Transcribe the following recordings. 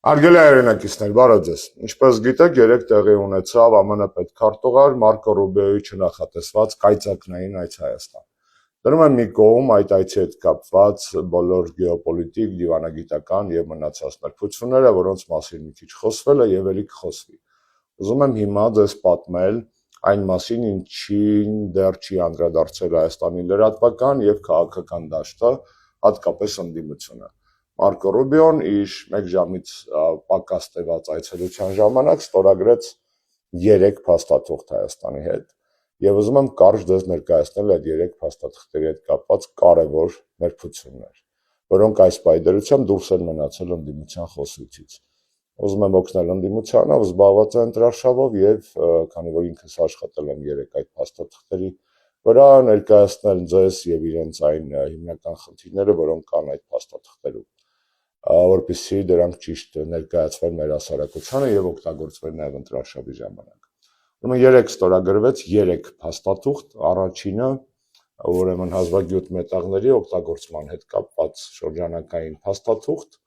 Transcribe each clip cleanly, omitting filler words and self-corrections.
Արգելի հայրենակիցներ, բարև ձեզ։ Ինչպես գիտեք, երեկ տեղի ունեցավ ԱՄՆ պետքարտուղար Մարկո Ռուբիոյի չնախատեսված կայծակնային այց Հայաստան։ Դնում եմ մի կողմ այդ այցի հետ կապված բոլոր գեոպոլիտիկ, դիվանագիտական եւ մնացած նրբությունները, որոնց մասին մի քիչ խոսվել է եւ ելի կխոսվի։ Ուզում եմ հիմա ձեզ պատմել այն մասին, ինչին դեռ չի անդրադարձել Հայաստանի լրատվական եւ քաղաքական դաշտը, հատկապես ընդդիմությունը։ Մարկո Ռուբիոն իր 1 ժամից պակաս տևած այցելության ժամանակ ստորագրեց 3 փաստաթուղթ Հայաստանի հետ եւ ուզում եմ կարճ դες ներկայացնել այդ 3 փաստաթղթերի հետ կապված կարևոր նրբություններ, որոնք այս պայդրությամբ դուրս են մնացել ընդդիմության խոսույցից։ Ուզում եմ օգնել ընդդիմությանը, զբաղված է ընտրարշավով եւ քանի որ ինքս աշխատել եմ 3 այդ փաստաթղթերի վրա, ներկայացնել ձեզ եւ իրենց այն հիմնական խնդիրները, որոնք կան այդ փաստաթղթերում, որպեսզի դրանք ճիշտ ներկայացվեն մեր հասարակությանը եւ օգտագործվեն նաեւ ընտրարշավի ժամանակ։ Ուրեմն 3 ստորագրվեց 3 փաստաթուղթ, առաջինը ուրեմն հազվագյուտ մետաղների օգտագործման հետ կապված շրջանակային փաստաթուղթ,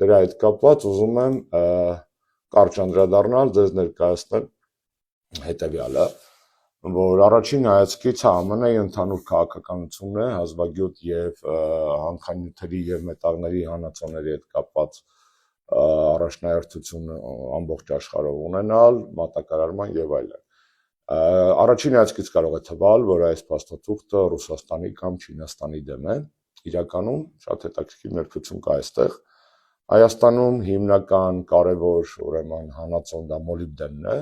դրա հետ կապված ուզում եմ կարճ անդրադառնալ, ձեզ ներկայացնել հետեւյալը, որ առաջին հայացքից ԱՄՆ-ի ընդհանուր քաղաքականությունն է հազվագյուտ եւ հանքանյութերի եւ մետաղների հանածոների հետ կապված առաջնահերթություն ամբողջ աշխարհով ունենալ, մատակարարման եւ այլն։ Առաջին հայացքից կարող է թվալ, որ այս փաստաթուղթը Ռուսաստանի կամ Չինաստանի դեմ է, իրականում շատ հետաքրքիր նրբություն կա այստեղ։ Հայաստանում հիմնական կարևոր ուրեմն հանածոն դա մոլիբդենն է,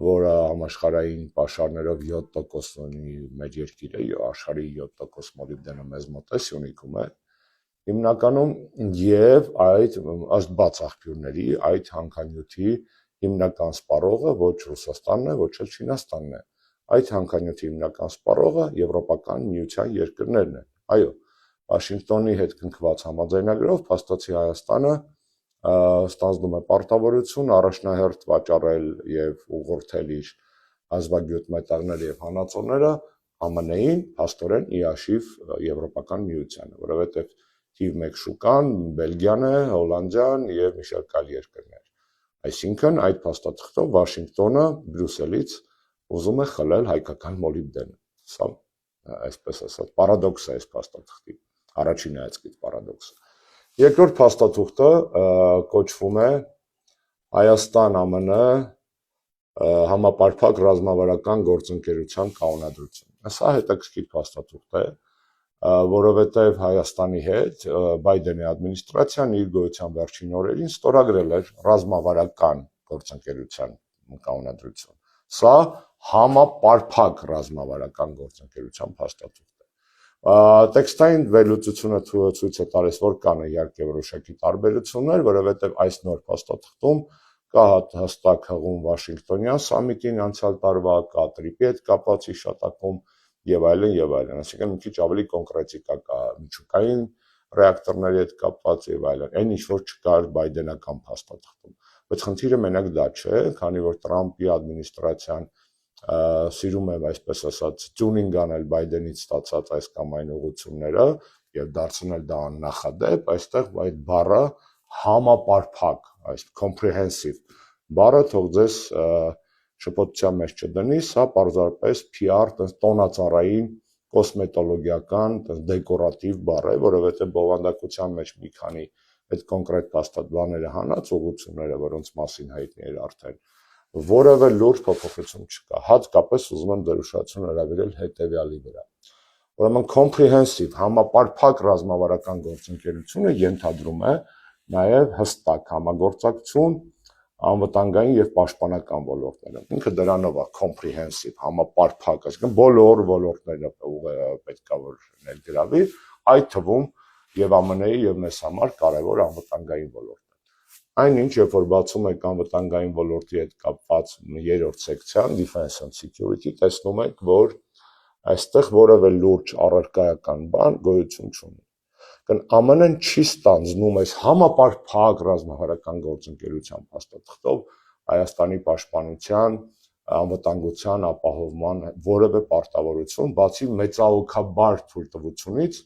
որը համաշխարհային պաշարներով 7% ունի մեր երկիրը, աշխարհի 7% մոլիբդենը մեզ մոտ է, Սյունիքում է։ Հիմնականում եւ այդ ըստ բաց աղբյուրների այդ հանքանյութի հիմնական սպառողը ոչ Ռուսաստանն է, ոչ էլ Չինաստանն է։ Այդ հանքանյութի հիմնական սպառողը Եվրոպական միության երկրներն են։ Այո, Վաշինգտոնի հետ կնքված համաձայնագրով փաստացի Հայաստանը ստանձնում է պարտավորություն առաջնահերթ վաճառել եւ ուղղորդել իր հազվագյուտ մետաղները եւ հանածոները ԱՄՆ-ին, փաստորեն ի հաշիվ Եվրոպական միությանը, որովհետեւ թիվ 1 շուկան Բելգիան է, Հոլանդիան եւ մի շարք այլ երկրներ։ Այսինքն այդ փաստաթղթով Վաշինգտոնը Բրյուսելից ուզում է խլել հայկական մոլիբդենը։ Սա այսպես ասած պարադոքս է այս փաստաթղթի, առաջին հայացքից պարադոքս։ Երկրորդ փաստաթուղթը կոչվում է Հայաստան-ԱՄՆ համապարփակ ռազմավարական գործընկերության կանոնադրություն։ Սա հետաքրքիր փաստաթուղթ է, որովհետև Հայաստանի հետ Բայդենի ադմինիստրացիան իր գոյության վերջին օրերին ստորագրել էր ռազմավարական գործընկերության կանոնադրություն։ Սա համապարփակ ռազմավարական գործընկերության փաստաթուղթ է։ Տեքստային վերլուծությունը ցույց է տալիս, որ կան իհարկե որոշակի տարբերություններ, որովհետև այս նոր փաստաթղթում կա հստակ հղում Վաշինգտոնյան սամիտին անցյալ տարվա, կա տրիպի հետ կապված հիշատակում եւ այլն եւ այլն, այսինքն մի քիչ ավելի կոնկրետիկա կա միջուկային ռեակտորների հետ կապված եւ այլն, այն ինչ որ չկար բայդենական փաստաթղթում։ Բայց խնդիրը մենակ դա չէ, քանի որ Տրամփի ադմինիստրացիան սիրում է, այսպես ասած, տյունինգ անել Բայդենից ստացած այս կամ այն ուղղությունները եւ դարձնել դա աննախադեպ, այստեղ այդ բառը համապարփակ, այս comprehensive բառը թող ձեզ շփոթության մեջ չդնի, սա պարզապես PR, տոնածառային, կոսմետոլոգիական, դեկորատիվ բառ է, որովհետեւ բովանդակության մեջ մի քանի այդ կոնկրետ փաստաթղթերը հանած ուղղությունները, որոնց մասին հայտնի էր արդեն, որևէ լուրջ փոփոխություն չկա, հատկապես ուզում եմ դեր ուշադրություն հրավիրել հետեւյալի վրա։ Ուրեմն comprehensive համապարփակ ռազմավարական գործընկերությունը ենթադրում է նաև հստակ համագործակցություն անվտանգային եւ պաշտպանական ոլորտներում։ Ինքը դրանով է comprehensive համապարփակ, այսինքն բոլոր ոլորտները պետք է որ ներգրավի, այդ թվում եւ ԱՄՆ-ի եւ մեզ համար կարեւոր անվտանգային ոլորտ։ Այնինչ, երբ որ բացում եք անվտանգային ոլորտի հետ կապված 3-րդ սեկցիան Defense and Security, տեսնում եք, որ այստեղ որևէ լուրջ առարկայական բան գոյություն չունի։ ԱՄՆ-ն չի ստանձնում այս համապարփակ ռազմավարական գործընկերության փաստաթղթով Հայաստանի պաշտպանության, անվտանգության ապահովման որևէ պարտավորություն, բացի մեծահոգաբար թույլտվությունից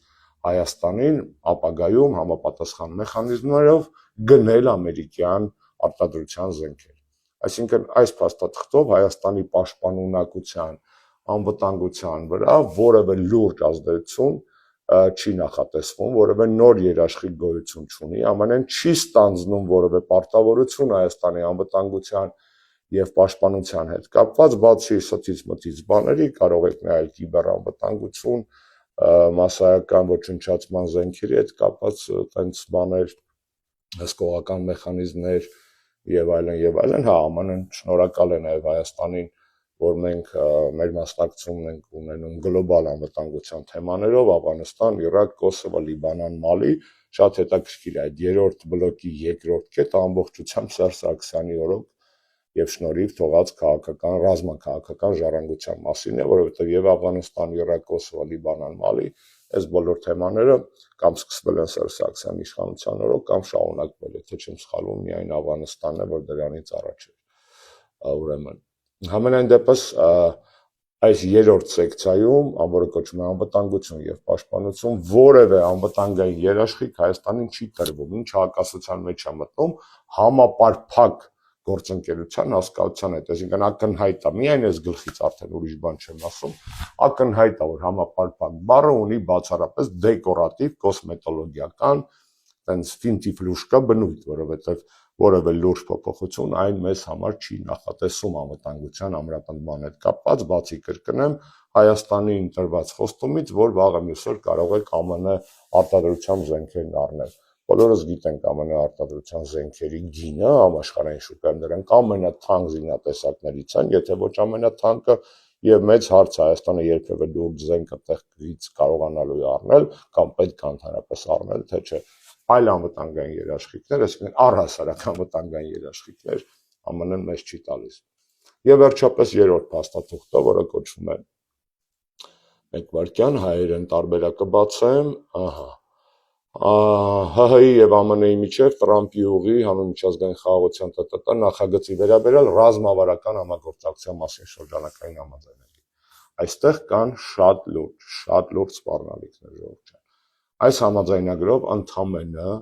Հայաստանին ապագայում համապատասխան մեխանիզմներով գնել ամերիկյան արտադրության զենքեր։ Այսինքն այս փաստաթղթով Հայաստանի պաշտպանունակության անվտանգության վրա որևէ լուրջ ազդեցություն չի նախատեսվում, որևէ նոր երաշխիք գոյություն չունի, ամենայն չի ստանձնում որևէ պարտավորություն Հայաստանի անվտանգության եւ պաշտպանության հետ կապված, բացի սթից մթից բաների, կարող եք նայել կիբերանվտանգություն, մասսայական ոչնչացման զենքերի հետ կապված տենց բաներ, հսկողական մեխանիզմներ եւ այլն, հա, ամանեն շնորհակալ է նաեւ Հայաստանին, որ մենք մեր մասնակցությունն ենք ունենում գլոբալ անվտանգության թեմաներով, Աֆղանստան, Իրաք, Կոսովո, Լիբանան, Մալի, շատ հետաքրքիր է այդ երրորդ բլոկի երկրորդ կետը ամբողջությամբ Սերժ Սարգսյանի օրոք եւ շնորհիվ թողած քաղաքական ռազմաքաղաքական ժառանգության մասին է, որովհետեւ եւ Աֆղանստան, Իրաք, Կոսովո, Լիբանան, Մալի, այս բոլոր թեմաները կամ սկսվել են Սերժ Սարգսյանի իշխանության օրոք կամ շարունակվել, եթե չեմ սխալվում, միայն Աֆղանստանն է, որ դրանից առաջ էր։ Ուրեմն Համենայն դեպս այս երրորդ սեկցիայում, որը կոչվում է անվտանգություն եւ պաշտպանություն, որևէ անվտանգային երաշխիք Հայաստանին չի տրվում, ինչ հակասության մեջ է մտնում համապարփակ գործընկերության հասկացության հետ, այսինքն ակնհայտ է, միայն այս գլխից արդեն ուրիշ բան չեմ ասում, ակնհայտ է, որ համապարփակ բառը ունի բացառապես դեկորատիվ կոսմետոլոգիական տենց ֆինտիֆլուշկա բնույթ, որովհետեւ որևէ լուրջ փոփոխություն այն մեզ համար չի նախատեսում անվտանգության ամրապնդման հետ կապված, բացի կրկնեմ Հայաստանին տրված խոստումից, որ վաղը մյուսօր կարող եք ԱՄՆ արտադրության զենքերն առնել։ Բոլորս գիտենք ԱՄՆ արտադրության զենքերի գինը համաշխարհային շուկայում դրանք ամենաթանկ զինատեսակներից են, եթե ոչ ամենաթանկը, եւ մեծ հարց Հայաստանը երբևէ լուրջ զենք այդտեղից կարողանալու է առնել կամ պետք է ընդհանրապես առնել, թե չէ այլ անվտանգային երաշխիքներ, այսինքն առհասարակ անվտանգային երաշխիքներ ԱՄՆ-ն մեզ չի տալիս։ Եվ վերջապես երրորդ փաստաթուղթը, որը կոչվում է մեկ վայրկյան հայերեն տարբերակը բացեմ, ՀՀ-ի եւ ԱՄՆ-ի միջև Տրամպի ուղի հանուն միջազգային խաղաղության ՏՏՏ նախագծի վերաբերյալ ռազմավարական համագործակցության մասին շրջանակային համաձայնագիր։ Այստեղ կան շատ լուրջ սպառնալիքներ, ժողովուրդ ջան։ Այս համաձայնագրով ընդհանրապես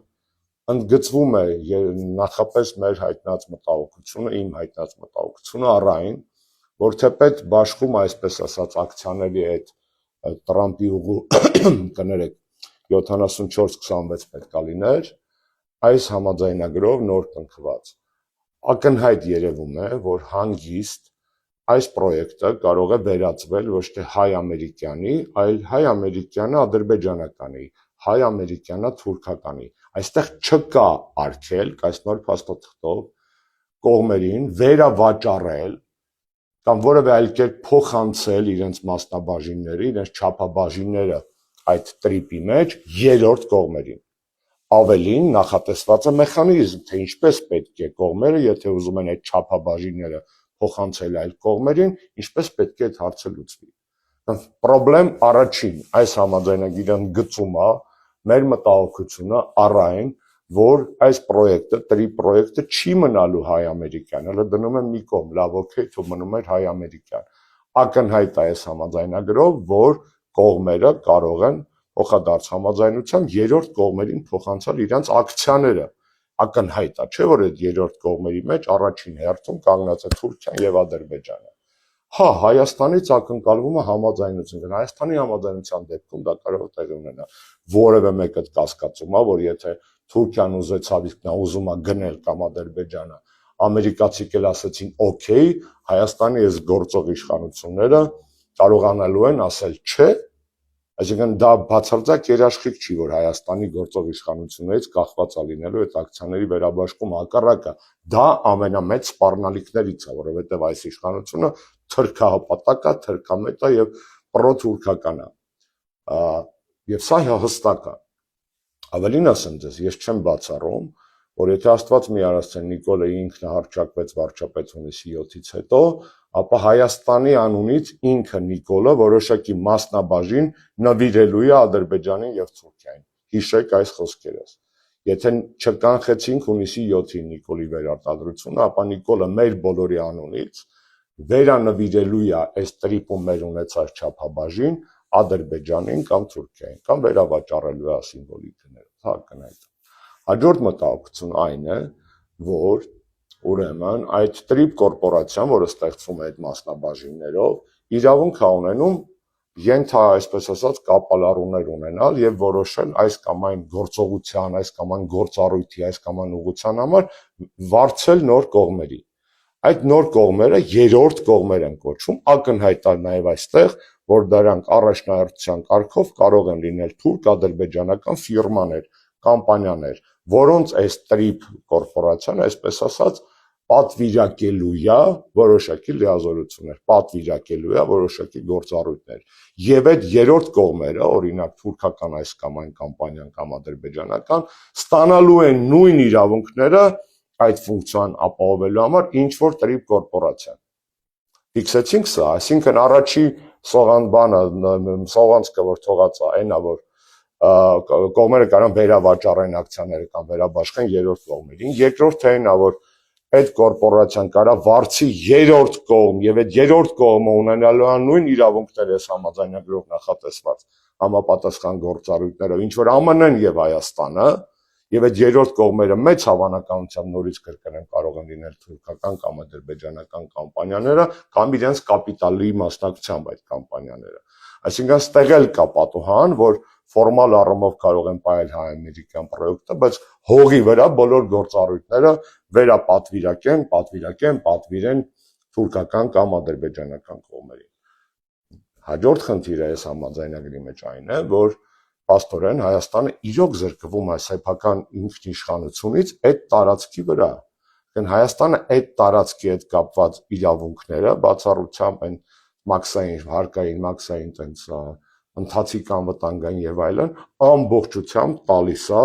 ընդգծվում է նախապես մեր հայտնած մտահոգությունը, իմ հայտնած մտահոգությունը առայն, որ թեպետ բաշխում այսպես ասած ակցիաների այդ Տրամպի ուղու կներեք 74-26 պետք է լիներ, այս համաձայնագրով նոր կնքված ակնհայտ երևում է, որ հանգիստ այս պրոյեկտը կարող է վերածվել ոչ թե հայ-ամերիկյանի, այլ հայ-ամերիկյանը ադրբեջանականի, հայ-ամերիկյանը թուրքականի։ Այստեղ չկա արգելք այս նոր փաստաթղթով կողմերին վերավաճառել կամ որևէ այլ կերպ փոխանցել իրենց մասնաբաժինները, իրենց չափաբաժինները այդ տրիպի մեջ երրորդ կողմերին։ Ավելին նախատեսված է մեխանիզմ, թե ինչպես պետք է կողմերը, եթե ուզում են այդ չափաբաժինները փոխանցել այլ կողմերին, ինչպես պետք է այդ հարցը լուծվի։ Պրոբլեմ առաջին այս համաձայնագիրը ընդգծում է մեր մտահոգությունը առայն, որ այս պրոյեկտը, տրի պրոյեկտը չի մնալու հայ-ամերիկյան, հələ դնում եմ մի կողմ, լավ, օքեյ, թող մնում էր հայ-ամերիկյան։ Ակնհայտ է այս համաձայնագրով, որ կողմերը կարող են փոխադարձ համաձայնությամբ երրորդ կողմերին փոխանցել իրենց ակցիաները։ Ակնհայտ է, չէ՞ որ այդ երրորդ կողմերի մեջ առաջին հերթում կանգնած է Թուրքիան եւ Ադրբեջանը։ Հա, Հայաստանից ակնկալվում է համաձայնություն։ Հայաստանի համաձայնության դեպքում դա կարող է տեղի ունենալ։ Որևէ մեկը կասկածում է, որ եթե Թուրքիան ուզեցավ, իսկ նա ուզում է գնել կամ Ադրբեջանը, ամերիկացիք էլ ասեցին օքեյ, Հայաստանի այս գործող իշխանությունները կարողանալու են ասել չէ, այսինքն դա բացարձակ երաշխիք չի, որ Հայաստանի գործող իշխանություններից կախված է լինելու այդ ակցիաների վերաբաշխումը, հակառակը, դա ամենամեծ սպառնալիքներից է, որովհետև այս իշխանությունը թրքահպատակ է, թրքամետ է եւ պրոթուրքական է։ Եվ սա հստակ է։ Ավելին ասեմ ձեզ, ես չեմ բացառում, որ եթե Աստված մի արասցեն Նիկոլը ինքն հռչակվեց վարչապետ հունիսի 7-ից հետո, ապա Հայաստանի անունից ինքը Նիկոլը որոշակի մասնաբաժին նվիրելու է Ադրբեջանին եւ Թուրքիային։ Հիշեք այս խոսքերս։ Եթե չկանխեցինք հունիսի 7-ին Նիկոլի վերարտադրությունը, ապա Նիկոլը մեր բոլորի անունից վերանվիրելու է այս տրիպում մեր ունեցած չափաբաժին Ադրբեջանին կամ Թուրքիային, կամ վերավաճառելու է սիմվոլիկ գներով, հա, կնայեք։ Հաջորդ մտահոգություն այն է, որ ուրեմն այդ տրիպ կորպորացիան, որը ստեղծվում է այդ մասնաբաժիններով, իրավունք է ունենում այսպես ասած կապալառուներ ունենալ եւ որոշել այս կամ այն գործողության, այս կամ այն գործառույթի, այս կամ այն ուղղության համար վարձել նոր կողմերի։ Այդ նոր կողմերը երրորդ կողմեր են կոչվում, ակնհայտ է նաեւ այստեղ, որ դրանք առաջնահերթության կարգով կարող են լինել թուրք-ադրբեջանական ֆիրմաներ, կամպանիաներ, որոնց այս տրիպ կորպորացիան, այսպես ասած, պատվիրակելու է որոշակի լիազորություններ, պատվիրակելու է որոշակի գործառույթներ։ Եվ այդ երրորդ կողմերը, օրինակ թուրքական այս կամ այն կամպանիան կամ ադրբեջանական, ստանալու են նույն իրավունքները այդ ֆունկցիան ապահովելու համար ինչ որ տրիպ կորպորացիան։ Ֆիքսեցինք սա, այսինքն առաջի սողանցքը, որ թողած է, այնա որ կողմերը կարող վերավաճառեն ակցիաները կամ վերաբաշխեն երրորդ կողմերին, երկրորդը այնա որ այդ կորպորացիան կարա վարձի երրորդ կողմ եւ այդ երրորդ կողմը ունենալու է նույն իրավունքները համաձայնագրով նախատեսված համապատասխան գործառույթներով, ինչ որ ԱՄՆ-ն եւ Հայաստանը, եւ այդ երրորդ կողմերը մեծ հավանականությամբ նորից կրկնեմ կարող են լինել թուրքական կամ ադրբեջանական կամպանիաները կամ իրենց կապիտալի մասնակցությամբ այդ կամպանիաները։ Այսինքն ստեղ էլ կա պատուհան, որ ֆորմալ առումով կարող են պահել հայ-ամերիկյան պրոյեկտը, բայց հողի վրա բոլոր գործառույթները պատվիրեն թուրքական կամ ադրբեջանական կողմերին։ Հաջորդ խնդիրը այս համաձայնագրի մեջ այն է, որ փաստորեն Հայաստանը իրոք զրկվում է սեփական ինքնիշխանությունից այդ տարածքի վրա։ Հայաստանը այդ տարածքի հետ կապված իրավունքները բացառությամբ այն մաքսային, հարկային, մաքսային տենց ընթացիկ անվտանգային եւ այլն ամբողջությամբ տալիս է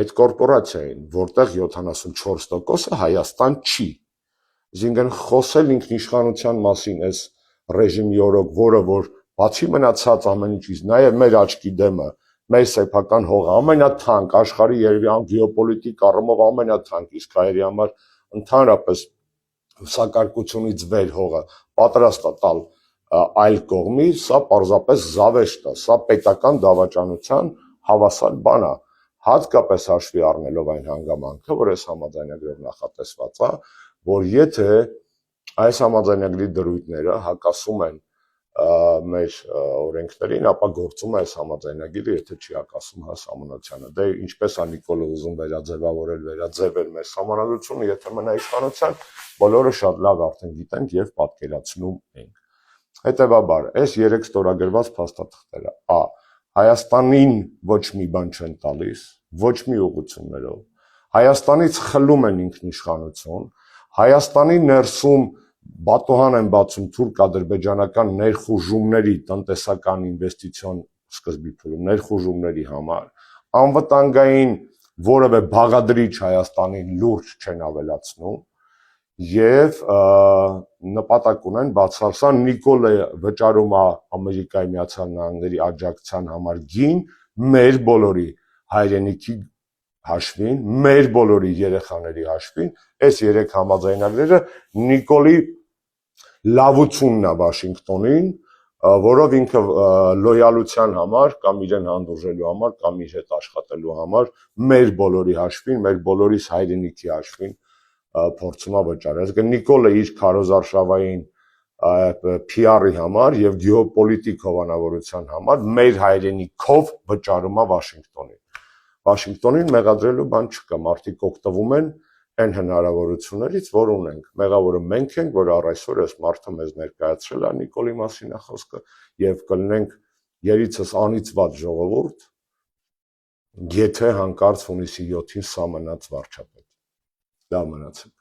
այդ կորպորացիային, որտեղ 74%-ը Հայաստան չի։ Այսինքն խոսել ինքնիշխանության մասին այս ռեժիմի օրոք, որը որ բացի մնացած ամեն ինչից, նաեւ մեր աչքի դեմը, մեր սեփական հողը ամենաթանկ աշխարհի երևի գեոպոլիտիկ առումով ամենաթանկ, իսկ հայերի համար ընդհանրապես սակարկությունից վեր հողը պատրաստ է տալ այլ կողմի, սա պարզապես զավեշտ է, սա պետական դավաճանության հավասար բան է, հատկապես հաշվի առնելով այն հանգամանքը, որ այս համաձայնագրով նախատեսված է, որ եթե այս համաձայնագրի դրույթները հակասում են մեր օրենքներին, ապա գործում է այս համաձայնագիրը, եթե չի հակասում հասարակությանը։ Դե ինչպես է Նիկոլը ուզում վերաձևել մեր համանadrությունը, եթե մնա իշխանության, բոլորը շատ լավ արդեն գիտենք եւ պատկերացնում ենք։ Հետևաբար, այս 3 ստորագրված փաստաթղթերը Ա. Հայաստանին ոչ մի բան չեն տալիս, ոչ մի ուղղություններով։ Հայաստանից խլում են ինքնիշխանություն, Հայաստանի ներսում բատոհան են բացում թուրք-ադրբեջանական ներխուժումների տնտեսական ինվեստիցիոն սկզբի փուլում ներխուժումների համար, անվտանգային որևէ բաղադրիչ Հայաստանին լուրջ չեն ավելացնում եւ նպատակ ունեն բացառсан Նիկոլը վճարում է Ամերիկայի Միացյալ Նահանգների աջակցության համար գին մեր բոլորի հայրենիքի հաշվին, մեր բոլորի երեխաների հաշվին, այս 3 համաձայնագրերը Նիկոլի լավությունն է Վաշինգտոնին, որով ինքը լոյալության համար կամ իրեն հանդուրժելու համար կամ իր հետ աշխատելու համար մեր բոլորի հաշվին, մեր բոլորիս հայրենիքի հաշվին փորձում է վճարել։ Այսինքն Նիկոլը իր քարոզարշավային PR-ի համար եւ գեոպոլիտիկ հովանավորության համար մեր հայրենիքով վճարում է Վաշինգտոնին։ Վաշինգտոնին մեղադրելու բան չկա, մարդիկ օգտվում են այն հնարավորություններից, որ ունենք։ Մեղավորը մենք ենք, որ առ այսօր այս մարդը մեզ ներկայացրել է Նիկոլի մասին է խոսքը եւ կլինենք երիցս անիծված ժողովուրդ, եթե հանկարծ հունիսի 7-ին սա մնաց վարչապետ։ Դա մնացեք։